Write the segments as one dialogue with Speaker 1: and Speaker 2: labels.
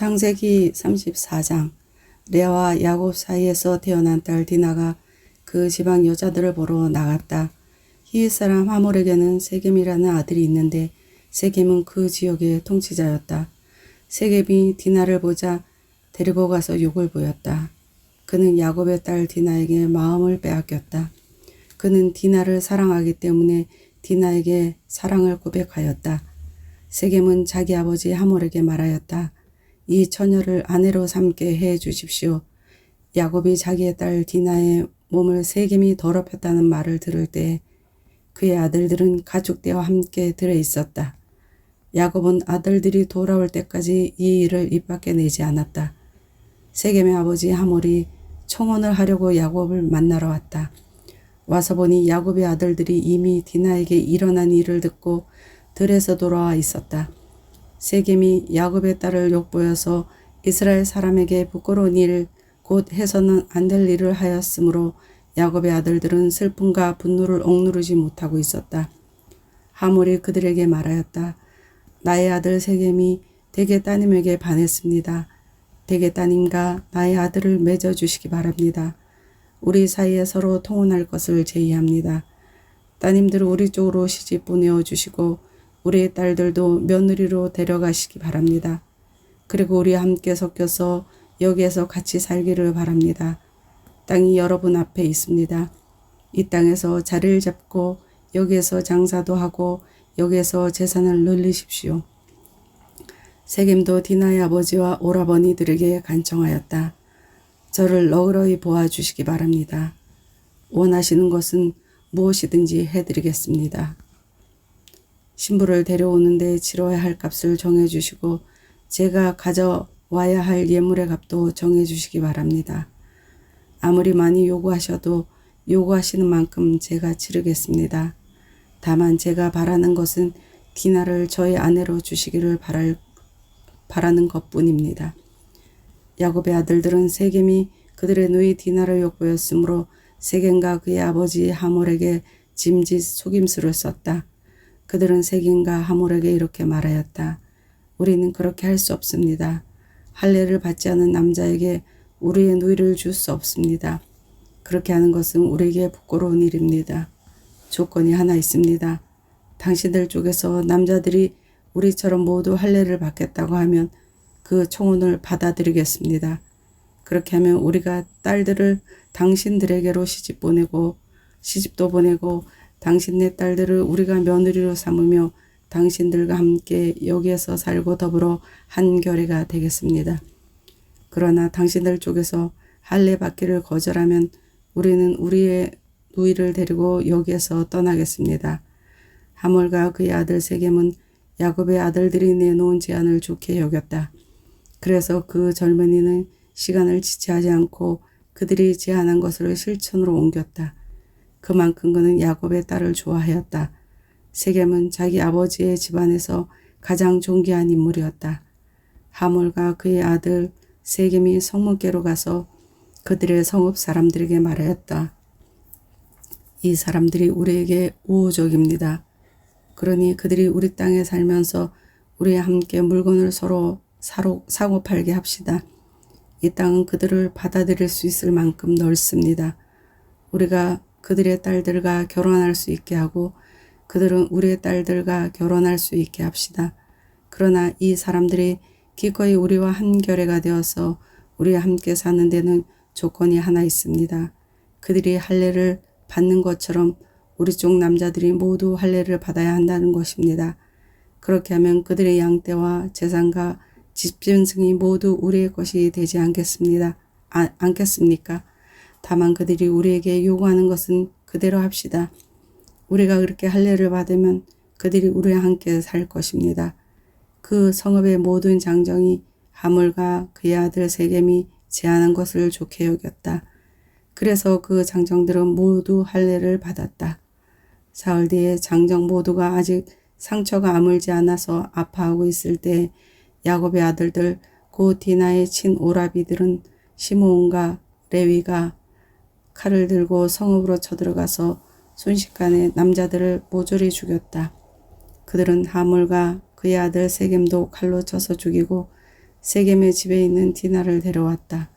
Speaker 1: 창세기 34장. 레아와 야곱 사이에서 태어난 딸 디나가 그 지방 여자들을 보러 나갔다. 히윗 사람 하몰에게는 세겜이라는 아들이 있는데 세겜은 그 지역의 통치자였다. 세겜이 디나를 보자 데리고 가서 욕을 보였다. 그는 야곱의 딸 디나에게 마음을 빼앗겼다. 그는 디나를 사랑하기 때문에 디나에게 사랑을 고백하였다. 세겜은 자기 아버지 하몰에게 말하였다. 이 처녀를 아내로 삼게 해 주십시오. 야곱이 자기의 딸 디나의 몸을 세겜이 더럽혔다는 말을 들을 때 그의 아들들은 가축대와 함께 들어 있었다. 야곱은 아들들이 돌아올 때까지 이 일을 입 밖에 내지 않았다. 세겜의 아버지 하몰이 청혼을 하려고 야곱을 만나러 왔다. 와서 보니 야곱의 아들들이 이미 디나에게 일어난 일을 듣고 들에서 돌아와 있었다. 세겜이 야곱의 딸을 욕보여서 이스라엘 사람에게 부끄러운 일, 곧 해서는 안 될 일을 하였으므로 야곱의 아들들은 슬픔과 분노를 억누르지 못하고 있었다. 하몰이 그들에게 말하였다. 나의 아들 세겜이 대개 따님에게 반했습니다. 대개 따님과 나의 아들을 맺어주시기 바랍니다. 우리 사이에 서로 통혼할 것을 제의합니다. 따님들을 우리 쪽으로 시집 보내어주시고 우리의 딸들도 며느리로 데려가시기 바랍니다. 그리고 우리와 함께 섞여서 여기에서 같이 살기를 바랍니다. 땅이 여러분 앞에 있습니다. 이 땅에서 자리를 잡고 여기에서 장사도 하고 여기에서 재산을 늘리십시오. 세겜도 디나의 아버지와 오라버니들에게 간청하였다. 저를 너그러이 보아주시기 바랍니다. 원하시는 것은 무엇이든지 해드리겠습니다. 신부를 데려오는데 치러야 할 값을 정해주시고 제가 가져와야 할 예물의 값도 정해주시기 바랍니다. 아무리 많이 요구하셔도 요구하시는 만큼 제가 치르겠습니다. 다만 제가 바라는 것은 디나를 저의 아내로 주시기를 바라는 것뿐입니다. 야곱의 아들들은 세겜이 그들의 누이 디나를 욕보였으므로 세겜과 그의 아버지 하몰에게 짐짓 속임수를 썼다. 그들은 세겜과 하몰에게 이렇게 말하였다. 우리는 그렇게 할 수 없습니다. 할례를 받지 않은 남자에게 우리의 누이를 줄 수 없습니다. 그렇게 하는 것은 우리에게 부끄러운 일입니다. 조건이 하나 있습니다. 당신들 쪽에서 남자들이 우리처럼 모두 할례를 받겠다고 하면 그 청혼을 받아들이겠습니다. 그렇게 하면 우리가 딸들을 당신들에게로 시집도 보내고 당신네 딸들을 우리가 며느리로 삼으며 당신들과 함께 여기에서 살고 더불어 한 결의가 되겠습니다. 그러나 당신들 쪽에서 할례 받기를 거절하면 우리는 우리의 누이를 데리고 여기에서 떠나겠습니다. 하몰과 그의 아들 세겜은 야곱의 아들들이 내놓은 제안을 좋게 여겼다. 그래서 그 젊은이는 시간을 지체하지 않고 그들이 제안한 것을 실천으로 옮겼다. 그만큼 그는 야곱의 딸을 좋아하였다. 세겜은 자기 아버지의 집안에서 가장 존귀한 인물이었다. 하몰과 그의 아들 세겜이 성문께로 가서 그들의 성읍 사람들에게 말하였다. 이 사람들이 우리에게 우호적입니다. 그러니 그들이 우리 땅에 살면서 우리와 함께 물건을 서로 사고 팔게 합시다. 이 땅은 그들을 받아들일 수 있을 만큼 넓습니다. 우리가 그들의 딸들과 결혼할 수 있게 하고 그들은 우리의 딸들과 결혼할 수 있게 합시다. 그러나 이 사람들이 기꺼이 우리와 한 결의가 되어서 우리와 함께 사는 데는 조건이 하나 있습니다. 그들이 할례를 받는 것처럼 우리 쪽 남자들이 모두 할례를 받아야 한다는 것입니다. 그렇게 하면 그들의 양떼와 재산과 집짐승이 모두 우리의 것이 되지 않겠습니까? 다만 그들이 우리에게 요구하는 것은 그대로 합시다. 우리가 그렇게 할례를 받으면 그들이 우리와 함께 살 것입니다. 그 성읍의 모든 장정이 하몰과 그의 아들 세겜이 제안한 것을 좋게 여겼다. 그래서 그 장정들은 모두 할례를 받았다. 사흘 뒤에 장정 모두가 아직 상처가 아물지 않아서 아파하고 있을 때 야곱의 아들들 곧 디나의 친 오라비들은 시므온과 레위가 칼을 들고 성읍으로 쳐들어가서 순식간에 남자들을 모조리 죽였다. 그들은 하몰과 그의 아들 세겜도 칼로 쳐서 죽이고 세겜의 집에 있는 디나를 데려왔다.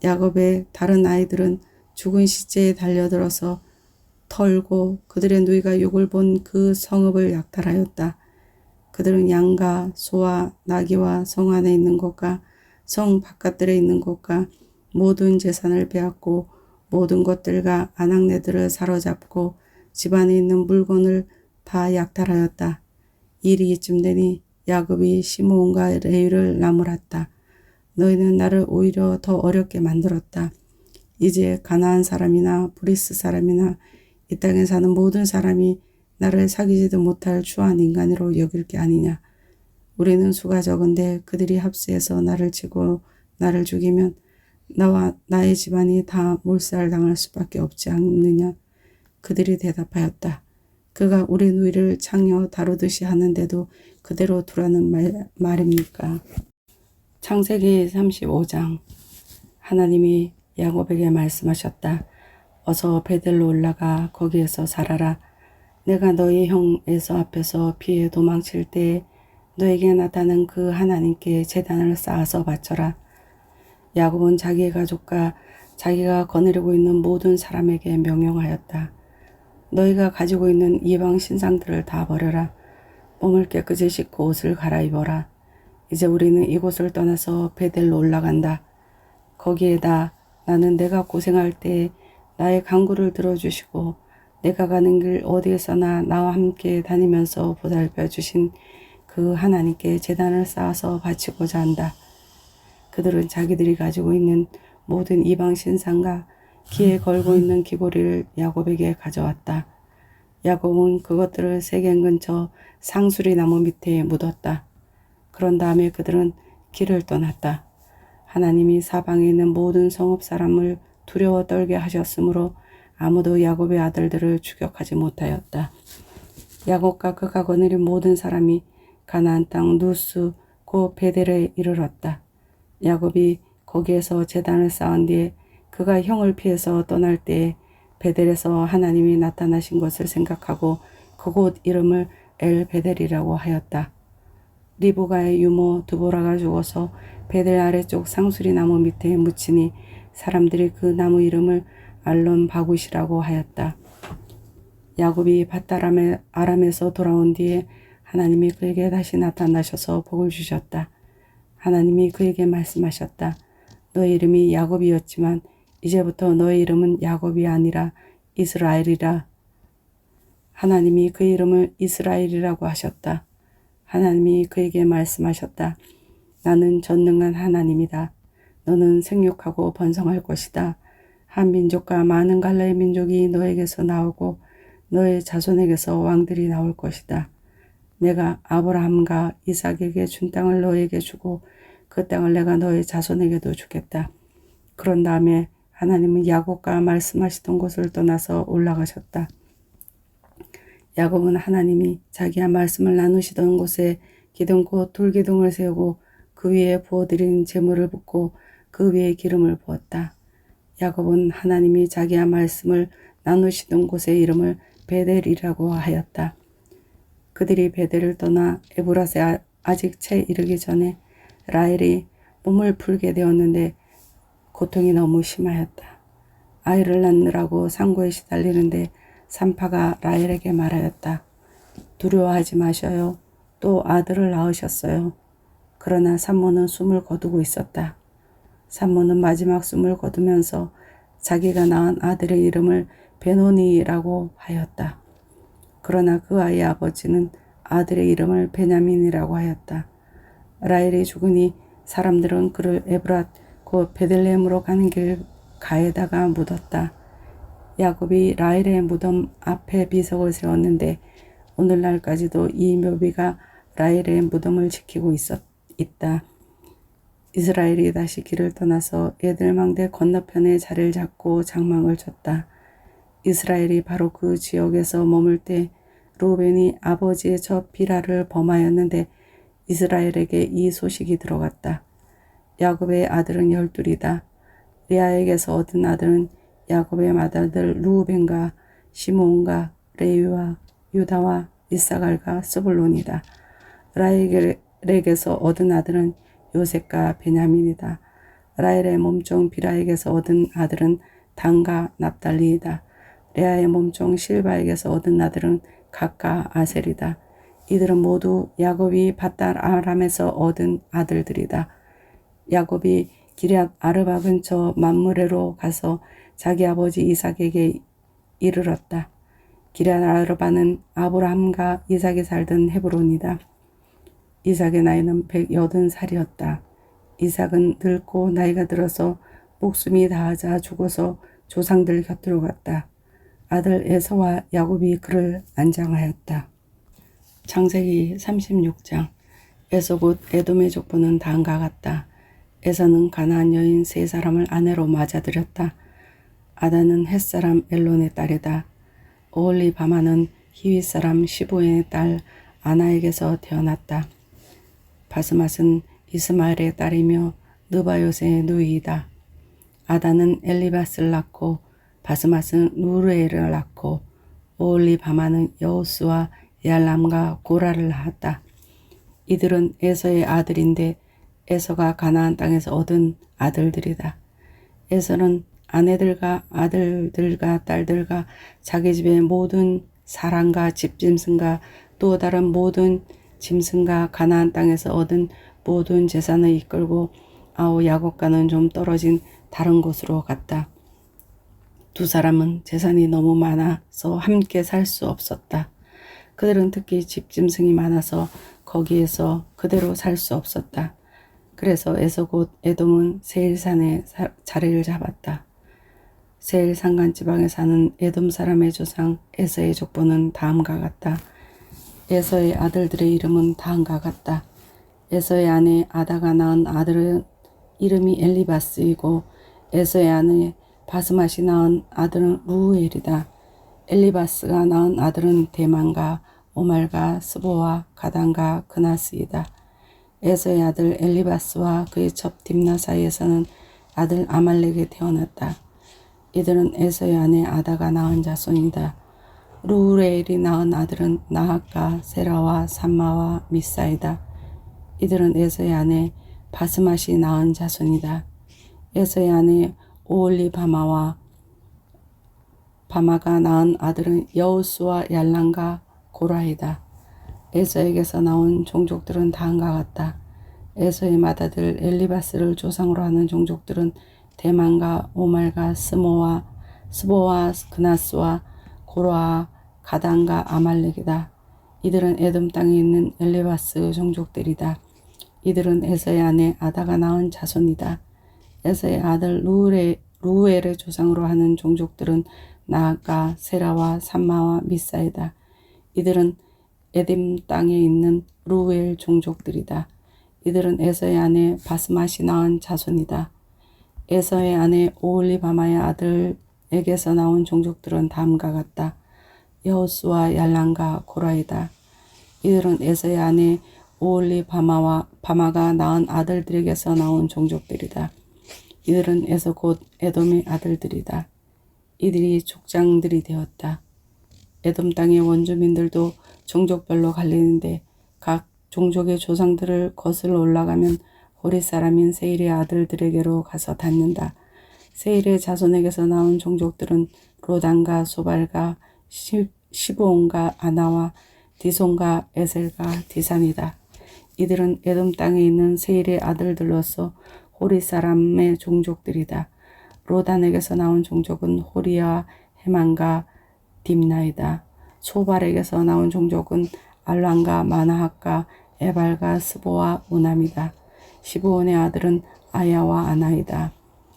Speaker 1: 야곱의 다른 아이들은 죽은 시체에 달려들어서 털고 그들의 누이가 욕을 본 그 성읍을 약탈하였다. 그들은 양과 소와 나귀와 성 안에 있는 것과 성 바깥들에 있는 것과 모든 재산을 빼앗고 모든 것들과 아낙네들을 사로잡고 집안에 있는 물건을 다 약탈하였다. 일이 이쯤 되니 야곱이 시므온과 레위를 나무랐다. 너희는 나를 오히려 더 어렵게 만들었다. 이제 가나안 사람이나 브리스 사람이나 이 땅에 사는 모든 사람이 나를 사귀지도 못할 추한 인간으로 여길 게 아니냐. 우리는 수가 적은데 그들이 합세해서 나를 치고 나를 죽이면 나와 나의 집안이 다 몰살당할 수밖에 없지 않느냐. 그들이 대답하였다. 그가 우리 누이를 창녀 다루듯이 하는데도 그대로 두라는 말입니까? 창세기 35장. 하나님이 야곱에게 말씀하셨다. 어서 베델로 올라가 거기에서 살아라. 내가 너희 형 에서 앞에서 피해 도망칠 때에 너에게 나타난 그 하나님께 제단을 쌓아서 바쳐라. 야곱은 자기의 가족과 자기가 거느리고 있는 모든 사람에게 명령하였다. 너희가 가지고 있는 이방 신상들을 다 버려라. 몸을 깨끗이 씻고 옷을 갈아입어라. 이제 우리는 이곳을 떠나서 베델로 올라간다. 거기에다 나는 내가 고생할 때 나의 간구를 들어주시고 내가 가는 길 어디에서나 나와 함께 다니면서 보살펴 주신 그 하나님께 제단을 쌓아서 바치고자 한다. 그들은 자기들이 가지고 있는 모든 이방 신상과 귀에 걸고 있는 귀고리를 야곱에게 가져왔다. 야곱은 그것들을 세겜 근처 상수리 나무 밑에 묻었다. 그런 다음에 그들은 길을 떠났다. 하나님이 사방에 있는 모든 성읍 사람을 두려워 떨게 하셨으므로 아무도 야곱의 아들들을 추격하지 못하였다. 야곱과 그가 거느린 모든 사람이 가나안 땅 누스 곧 베델에 이르렀다. 야곱이 거기에서 제단을 쌓은 뒤에 그가 형을 피해서 떠날 때에 베델에서 하나님이 나타나신 것을 생각하고 그곳 이름을 엘 베델이라고 하였다. 리브가의 유모 드보라가 죽어서 베델 아래쪽 상수리 나무 밑에 묻히니 사람들이 그 나무 이름을 알론 바굿이라고 하였다. 야곱이 밧다람에서 돌아온 뒤에 하나님이 그에게 다시 나타나셔서 복을 주셨다. 하나님이 그에게 말씀하셨다. 너의 이름이 야곱이었지만 이제부터 너의 이름은 야곱이 아니라 이스라엘이라. 하나님이 그 이름을 이스라엘이라고 하셨다. 하나님이 그에게 말씀하셨다. 나는 전능한 하나님이다. 너는 생육하고 번성할 것이다. 한 민족과 많은 갈라의 민족이 너에게서 나오고 너의 자손에게서 왕들이 나올 것이다. 내가 아브라함과 이삭에게 준 땅을 너에게 주고 그 땅을 내가 너의 자손에게도 주겠다. 그런 다음에 하나님은 야곱과 말씀하시던 곳을 떠나서 올라가셨다. 야곱은 하나님이 자기와 말씀을 나누시던 곳에 기둥 곧 돌기둥을 세우고 그 위에 부어드린 제물을 붓고 그 위에 기름을 부었다. 야곱은 하나님이 자기와 말씀을 나누시던 곳의 이름을 베델이라고 하였다. 그들이 베델을 떠나 에브라스에 아직 채 이르기 전에 라헬이 몸을 풀게 되었는데 고통이 너무 심하였다. 아이를 낳느라고 상고에 시달리는데 산파가 라헬에게 말하였다. 두려워하지 마셔요. 또 아들을 낳으셨어요. 그러나 산모는 숨을 거두고 있었다. 산모는 마지막 숨을 거두면서 자기가 낳은 아들의 이름을 베노니라고 하였다. 그러나 그 아이의 아버지는 아들의 이름을 베냐민이라고 하였다. 라헬이 죽으니 사람들은 그를 에브랏 곧 베들레헴으로 가는 길 가에다가 묻었다. 야곱이 라헬의 무덤 앞에 비석을 세웠는데 오늘날까지도 이 묘비가 라헬의 무덤을 지키고 있다. 이스라엘이 다시 길을 떠나서 에들망대 건너편에 자리를 잡고 장막을 쳤다. 이스라엘이 바로 그 지역에서 머물 때 루벤이 아버지의 첫 비라를 범하였는데 이스라엘에게 이 소식이 들어갔다. 야곱의 아들은 12이다. 레아에게서 얻은 아들은 야곱의 맏아들 루벤과 시므온과 레위와 유다와 이사갈과 스불론이다. 라헬에게서 얻은 아들은 요셉과 베냐민이다. 라헬의 몸종 비라에게서 얻은 아들은 단과 납달리이다. 레아의 몸종 실바에게서 얻은 아들은 gad과 아셀이다. 이들은 모두 야곱이 밧달 아람에서 얻은 아들들이다. 야곱이 기럇 아르바 근처 mamre로 가서 자기 아버지 이삭에게 이르렀다. 기럇 아르바는 아브라함과 이삭이 살던 헤브론이다. 이삭의 나이는 180살이었다. 이삭은 늙고 나이가 들어서 목숨이 다하자 죽어서 조상들 곁으로 갔다. 아들 에서와 야곱이 그를 안장하였다. 창세기 36장. 에서 곧 에돔의 족보는 다음과 같다. 에서는 가나안 여인 3사람을 아내로 맞아들였다. 아다는 헷사람 엘론의 딸이다. 오홀리바마는 히윗 사람 시보의 딸 아나에게서 태어났다. 바스맛은 이스마엘의 딸이며 느바요스의 누이이다. 아다는 엘리바스를 낳고 바스맛은 누르엘을 낳고 오홀리바마는 여우스와 얄람과 고라를 낳았다. 이들은 에서의 아들인데 에서가 가나안 땅에서 얻은 아들들이다. 에서는 아내들과 아들들과 딸들과 자기 집의 모든 사람과 집짐승과 또 다른 모든 짐승과 가나안 땅에서 얻은 모든 재산을 이끌고 아우 야곱과는 좀 떨어진 다른 곳으로 갔다. 두 사람은 재산이 너무 많아서 함께 살 수 없었다. 그들은 특히 집짐승이 많아서 거기에서 그대로 살 수 없었다. 그래서 에서 곧 에돔은 세일산에 자리를 잡았다. 세일 산간 지방에 사는 에돔 사람의 조상 에서의 족보는 다음과 같다. 에서의 아들들의 이름은 다음과 같다. 에서의 아내 아다가 낳은 아들은 이름이 엘리바스이고 에서의 아내 바스맛이 낳은 아들은 루엘이다. 엘리바스가 낳은 아들은 대만과 오말과 스보와 가단과 그나스이다. 에서의 아들 엘리바스와 그의 첩 딥나 사이에서는 아들 아말렉이 태어났다. 이들은 에서의 아내 아다가 낳은 자손이다. 루엘이 낳은 아들은 나핫과 세라와 삼마와 미사이다. 이들은 에서의 아내 바스맛이 낳은 자손이다. 에서의 아내 오홀리바마와 바마가 낳은 아들은 여우스와 얄람과 고라이다. 에서에게서 나온 종족들은 다음과 같다. 에서의 맏아들 엘리바스를 조상으로 하는 종족들은 대만과 오말과 스보와 그나스와 고라와 가단과 아말렉이다. 이들은 에돔 땅에 있는 엘리바스 종족들이다. 이들은 에서의 아내 아다가 낳은 자손이다. 에서의 아들 루엘의 조상으로 하는 종족들은 나핫과 세라와 삼마와 미사이다. 이들은 에돔 땅에 있는 루엘 종족들이다. 이들은 에서의 아내 바스맛이 낳은 자손이다. 에서의 아내 오홀리바마의 아들에게서 나온 종족들은 다음과 같다. 여우스와 얄람과 고라이다. 이들은 에서의 아내 바마가 낳은 아들들에게서 나온 종족들이다. 이들은 에서 곧 에돔의 아들들이다. 이들이 족장들이 되었다. 에돔 땅의 원주민들도 종족별로 갈리는데 각 종족의 조상들을 거슬러 올라가면 호릿 사람인 세일의 아들들에게로 가서 닿는다. 세일의 자손에게서 나온 종족들은 로단과 소발과 시브온과 아나와 디손과 에셀과 디산이다. 이들은 에돔 땅에 있는 세일의 아들들로서 호릿 사람의 종족들이다. 로단에게서 나온 종족은 호리와 헤만과 딥나이다. 소발에게서 나온 종족은 알란과 마나핫과 에발과 스보와 오남이다. 시브온의 아들은 아야와 아나이다.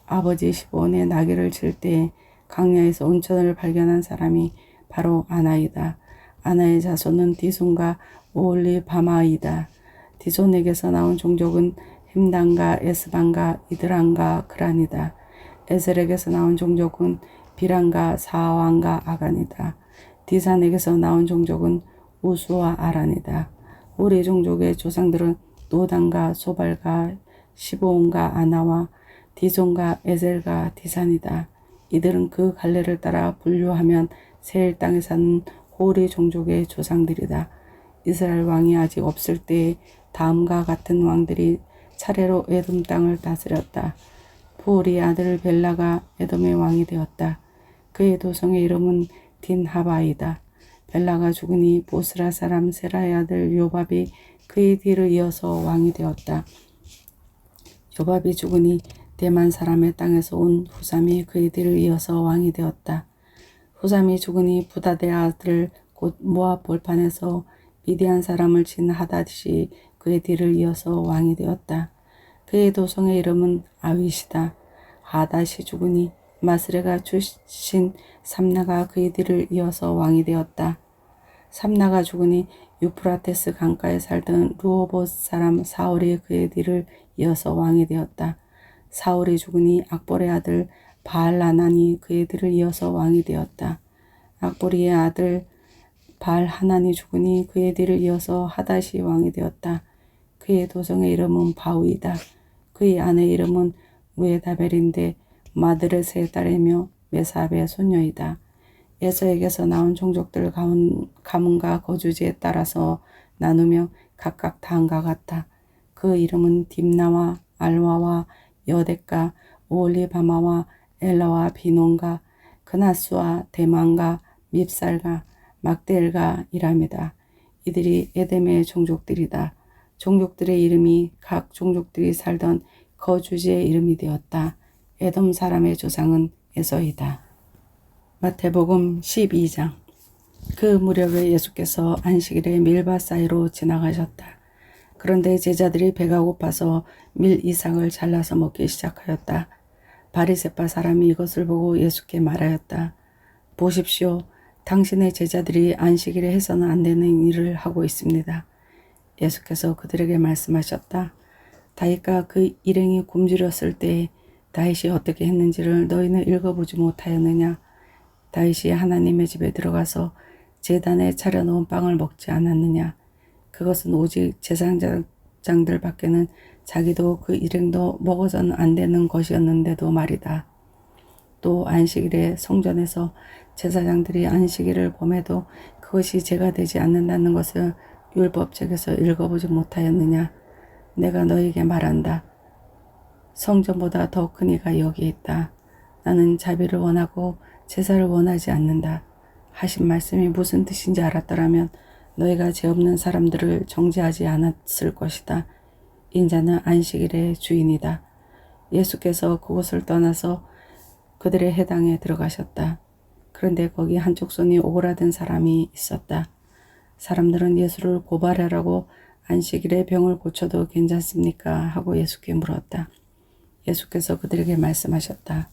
Speaker 1: 아버지 시브온의 나귀를 칠 때에 강야에서 온천을 발견한 사람이 바로 아나이다. 아나의 자손은 디손과 오홀리바마이다. 디손에게서 나온 종족은 햄단과 에스반과 이드란과 그란이다. 에셀에게서 나온 종족은 비란과 사왕과 아간이다. 디산에게서 나온 종족은 우수와 아란이다. 우리 종족의 조상들은 노단과 소발과 시브온과 아나와 디손과 에셀과 디산이다. 이들은 그 갈래를 따라 분류하면 세일 땅에 사는 호리 종족의 조상들이다. 이스라엘 왕이 아직 없을 때에 다음과 같은 왕들이 차례로 에돔 땅을 다스렸다. 부올의 아들 벨라가 에돔의 왕이 되었다. 그의 도성의 이름은 딘하바이다. 벨라가 죽으니 보스라 사람 세라의 아들 요밥이 그의 뒤를 이어서 왕이 되었다. 요밥이 죽으니 대만 사람의 땅에서 온 후삼이 그의 뒤를 이어서 왕이 되었다. 후삼이 죽으니 부다데 아들 곧 모압 볼판에서 미디안 사람을 친 하닷이 그의 뒤를 이어서 왕이 되었다. 그의 도성의 이름은 아윗이다. 하닷이 죽으니 마스레가 출신 삼나가 그의 뒤를 이어서 왕이 되었다. 삼나가 죽으니 유프라테스 강가에 살던 루호봇 사람 사울이 그의 뒤를 이어서 왕이 되었다. 사울이 죽으니 악보의 아들 바알하난이 그의 뒤를 이어서 왕이 되었다. 악보리의 아들 바알하난이 죽으니 그의 뒤를 이어서 하닷이 왕이 되었다. 그의 도성의 이름은 바우이다. 그의 아내 이름은 무에다벨인데 마드렛의 딸이며 메사벨의 손녀이다. 에서에게서 나온 종족들 가문과 거주지에 따라서 나누며 각각 다음과 같다. 그 이름은 딥나와 알와와 여뎃과 오올리바마와 엘라와 비논과 그나스와 대만과 밉살과 막대엘과 이람이다. 이들이 에돔의 종족들이다. 종족들의 이름이 각 종족들이 살던 거주지의 이름이 되었다. 에돔 사람의 조상은 에서이다. 마태복음 12장. 그 무렵에 예수께서 안식일에 밀밭 사이로 지나가셨다. 그런데 제자들이 배가 고파서 밀 이삭을 잘라서 먹기 시작하였다. 바리새파 사람이 이것을 보고 예수께 말하였다. 보십시오. 당신의 제자들이 안식일에 해서는 안 되는 일을 하고 있습니다. 예수께서 그들에게 말씀하셨다. 다윗과 그 일행이 굶주렸을 때 다윗이 어떻게 했는지를 너희는 읽어보지 못하였느냐. 다윗이 하나님의 집에 들어가서 제단에 차려놓은 빵을 먹지 않았느냐. 그것은 오직 제사장들 밖에는 자기도 그 일행도 먹어서는 안 되는 것이었는데도 말이다. 또 안식일에 성전에서 제사장들이 안식일을 범해도 그것이 죄가 되지 않는다는 것을 율법책에서 읽어보지 못하였느냐. 내가 너에게 말한다. 성전보다 더 큰 이가 여기 있다. 나는 자비를 원하고 제사를 원하지 않는다. 하신 말씀이 무슨 뜻인지 알았더라면 너희가 죄 없는 사람들을 정죄하지 않았을 것이다. 인자는 안식일의 주인이다. 예수께서 그곳을 떠나서 그들의 회당에 들어가셨다. 그런데 거기 한쪽 손이 오그라든 사람이 있었다. 사람들은 예수를 고발하라고 안식일에 병을 고쳐도 괜찮습니까? 하고 예수께 물었다. 예수께서 그들에게 말씀하셨다.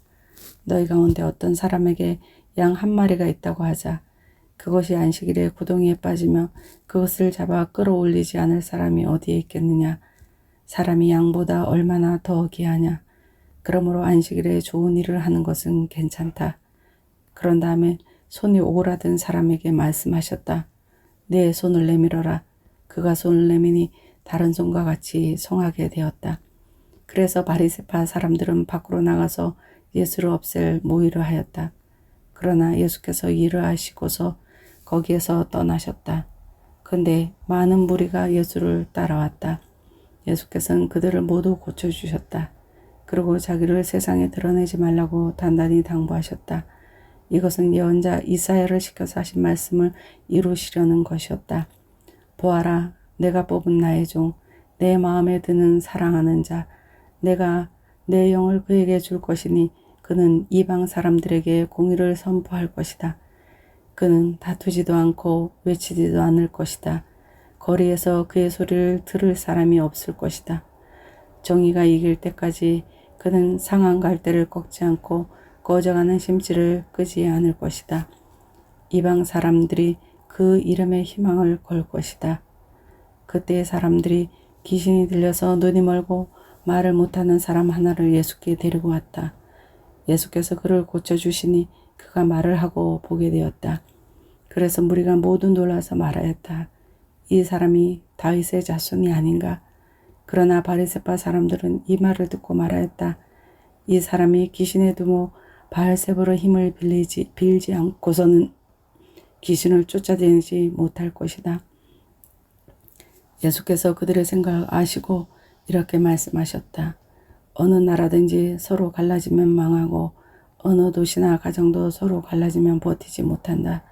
Speaker 1: 너희 가운데 어떤 사람에게 양 한 마리가 있다고 하자. 그것이 안식일에 구덩이에 빠지며 그것을 잡아 끌어올리지 않을 사람이 어디에 있겠느냐. 사람이 양보다 얼마나 더 귀하냐. 그러므로 안식일에 좋은 일을 하는 것은 괜찮다. 그런 다음에 손이 오그라든 사람에게 말씀하셨다. 내 손을 내밀어라. 그가 손을 내미니 다른 손과 같이 성하게 되었다. 그래서 바리새파 사람들은 밖으로 나가서 예수를 없앨 모의를 하였다. 그러나 예수께서 일을 하시고서 거기에서 떠나셨다. 근데 많은 무리가 예수를 따라왔다. 예수께서는 그들을 모두 고쳐주셨다. 그리고 자기를 세상에 드러내지 말라고 단단히 당부하셨다. 이것은 예언자 이사야를 시켜서 하신 말씀을 이루시려는 것이었다. 보아라, 내가 뽑은 나의 종, 내 마음에 드는 사랑하는 자, 내가 내 영을 그에게 줄 것이니 그는 이방 사람들에게 공의를 선포할 것이다. 그는 다투지도 않고 외치지도 않을 것이다. 거리에서 그의 소리를 들을 사람이 없을 것이다. 정의가 이길 때까지 그는 상한 갈대를 꺾지 않고 꺼져가는 심지를 끄지 않을 것이다. 이방 사람들이 그 이름에 희망을 걸 것이다. 그때 사람들이 귀신이 들려서 눈이 멀고 말을 못하는 사람 하나를 예수께 데리고 왔다. 예수께서 그를 고쳐주시니 그가 말을 하고 보게 되었다. 그래서 무리가 모두 놀라서 말하였다. 이 사람이 다윗의 자손이 아닌가? 그러나 바리새파 사람들은 이 말을 듣고 말하였다. 이 사람이 귀신의 두모 바알세불의 힘을 빌지 않고서는 귀신을 쫓아내지 못할 것이다. 예수께서 그들의 생각을 아시고 이렇게 말씀하셨다. 어느 나라든지 서로 갈라지면 망하고 어느 도시나 가정도 서로 갈라지면 버티지 못한다.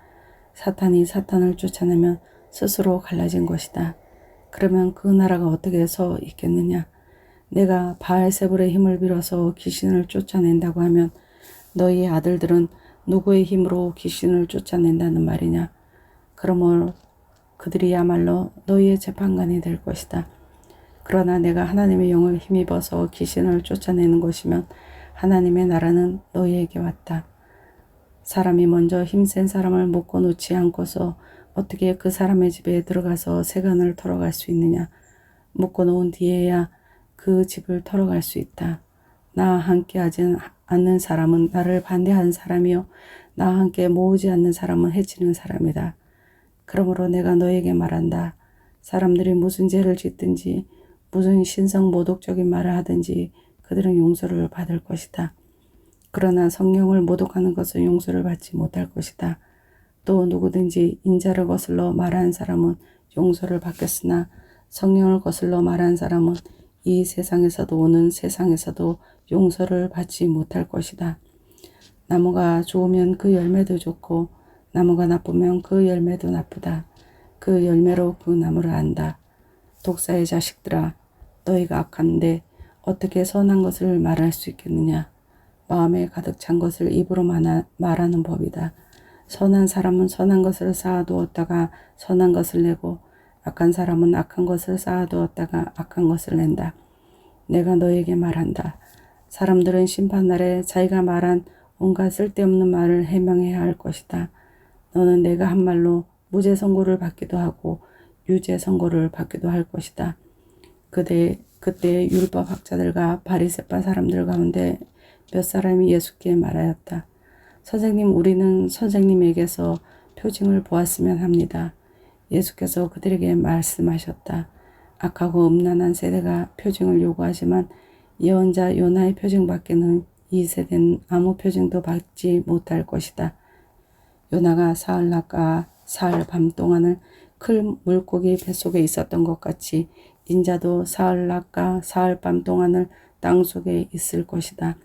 Speaker 1: 사탄이 사탄을 쫓아내면 스스로 갈라진 것이다. 그러면 그 나라가 어떻게 서 있겠느냐? 내가 바알세불의 힘을 빌어서 귀신을 쫓아낸다고 하면 너희 아들들은 누구의 힘으로 귀신을 쫓아낸다는 말이냐? 그러므로 그들이야말로 너희의 재판관이 될 것이다. 그러나 내가 하나님의 영을 힘입어서 귀신을 쫓아내는 것이면 하나님의 나라는 너희에게 왔다. 사람이 먼저 힘센 사람을 묶어 놓지 않고서 어떻게 그 사람의 집에 들어가서 세간을 털어갈 수 있느냐? 묶어 놓은 뒤에야 그 집을 털어갈 수 있다. 나와 함께 하지 않는 사람은 나를 반대하는 사람이요 나와 함께 모으지 않는 사람은 해치는 사람이다. 그러므로 내가 너에게 말한다. 사람들이 무슨 죄를 짓든지 무슨 신성 모독적인 말을 하든지 그들은 용서를 받을 것이다. 그러나 성령을 모독하는 것은 용서를 받지 못할 것이다. 또 누구든지 인자를 거슬러 말하는 사람은 용서를 받겠으나 성령을 거슬러 말하는 사람은 이 세상에서도 오는 세상에서도 용서를 받지 못할 것이다. 나무가 좋으면 그 열매도 좋고 나무가 나쁘면 그 열매도 나쁘다. 그 열매로 그 나무를 안다. 독사의 자식들아, 너희가 악한데 어떻게 선한 것을 말할 수 있겠느냐? 마음에 가득 찬 것을 입으로 말하는 법이다. 선한 사람은 선한 것을 쌓아두었다가 선한 것을 내고 악한 사람은 악한 것을 쌓아두었다가 악한 것을 낸다. 내가 너에게 말한다. 사람들은 심판날에 자기가 말한 온갖 쓸데없는 말을 해명해야 할 것이다. 너는 내가 한 말로 무죄 선고를 받기도 하고 유죄 선고를 받기도 할 것이다. 그때 율법 학자들과 바리새파 사람들 가운데 몇 사람이 예수께 말하였다. 선생님, 우리는 선생님에게서 표징을 보았으면 합니다. 예수께서 그들에게 말씀하셨다. 악하고 음란한 세대가 표징을 요구하지만 예언자 요나의 표징밖에는 이 세대는 아무 표징도 받지 못할 것이다. 요나가 사흘낮과 사흘 밤 동안을 큰 물고기 뱃속에 있었던 것 같이 인자도 사흘낮과 사흘 밤 동안을 땅속에 있을 것이다.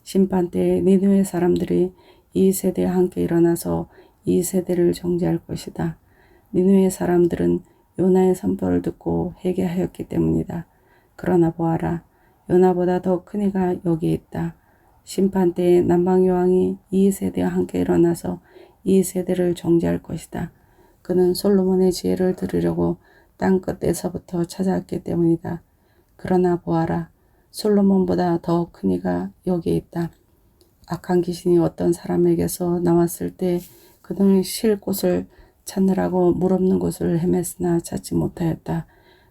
Speaker 1: 심판 때에 니느웨 사람들이 이 세대에 함께 일어나서 이 세대를 정죄할 것이다. 니느웨 사람들은 요나의 선포를 듣고 회개하였기 때문이다. 그러나 보아라, 요나보다 더 큰 이가 여기 있다. 심판 때에 남방여왕이 이 세대와 함께 일어나서 이 세대를 정죄할 것이다. 그는 솔로몬의 지혜를 들으려고 땅 끝에서부터 찾아왔기 때문이다. 그러나 보아라, 솔로몬보다 더 큰 이가 여기 있다. 악한 귀신이 어떤 사람에게서 나왔을 때 그는 쉴 곳을 찾느라고 물 없는 곳을 헤맸으나 찾지 못하였다.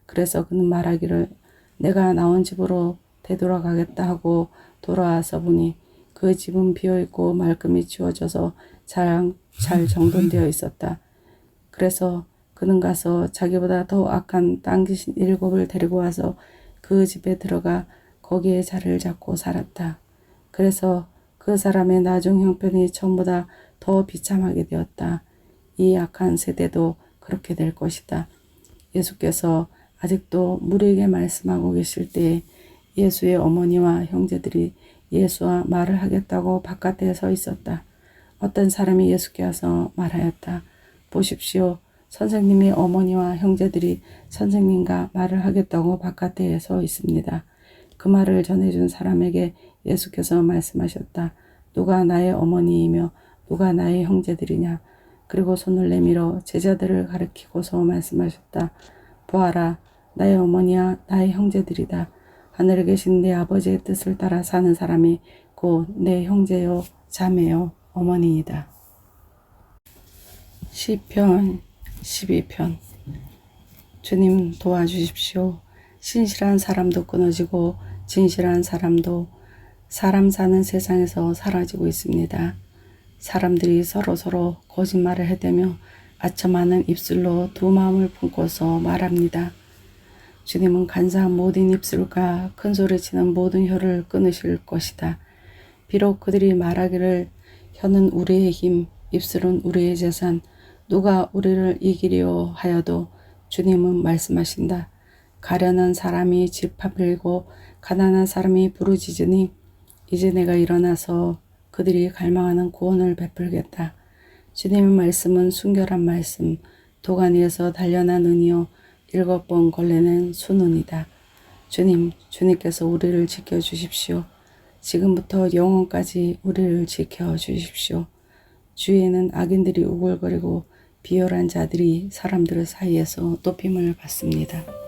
Speaker 1: 그래서 그는 말하기를 내가 나온 집으로 되돌아가겠다 하고 돌아와서 보니 그 집은 비어있고 말끔히 치워져서 잘 정돈되어 있었다. 그래서 그는 가서 자기보다 더 악한 땅 귀신 7을 데리고 와서 그 집에 들어가 거기에 자리를 잡고 살았다. 그래서 그 사람의 나중 형편이 처음보다 더 비참하게 되었다. 이 악한 세대도 그렇게 될 것이다. 예수께서 아직도 무리에게 말씀하고 계실 때에 예수의 어머니와 형제들이 예수와 말을 하겠다고 바깥에 서 있었다. 어떤 사람이 예수께 와서 말하였다. 보십시오. 선생님의 어머니와 형제들이 선생님과 말을 하겠다고 바깥에 서 있습니다. 그 말을 전해준 사람에게 예수께서 말씀하셨다. 누가 나의 어머니이며 누가 나의 형제들이냐. 그리고 손을 내밀어 제자들을 가리키고서 말씀하셨다. 보아라, 나의 어머니와 나의 형제들이다. 하늘에 계신 내 아버지의 뜻을 따라 사는 사람이 곧 내 형제요 자매요 어머니이다. 시편 12편. 주님 도와주십시오. 신실한 사람도 끊어지고 진실한 사람도 사람 사는 세상에서 사라지고 있습니다. 사람들이 서로 거짓말을 해대며 아첨하는 입술로 두 마음을 품고서 말합니다. 주님은 간사한 모든 입술과 큰소리치는 모든 혀를 끊으실 것이다. 비록 그들이 말하기를 혀는 우리의 힘, 입술은 우리의 재산, 누가 우리를 이기려 하여도 주님은 말씀하신다. 가련한 사람이 짓밟히고 가난한 사람이 부르짖으니 이제 내가 일어나서 그들이 갈망하는 구원을 베풀겠다. 주님의 말씀은 순결한 말씀, 도가니에서 단련한 은이요 7번 걸레는 순은이다. 주님께서 우리를 지켜주십시오. 지금부터 영원까지 우리를 지켜주십시오. 주위에는 악인들이 우글거리고 비열한 자들이 사람들 사이에서 높임을 받습니다.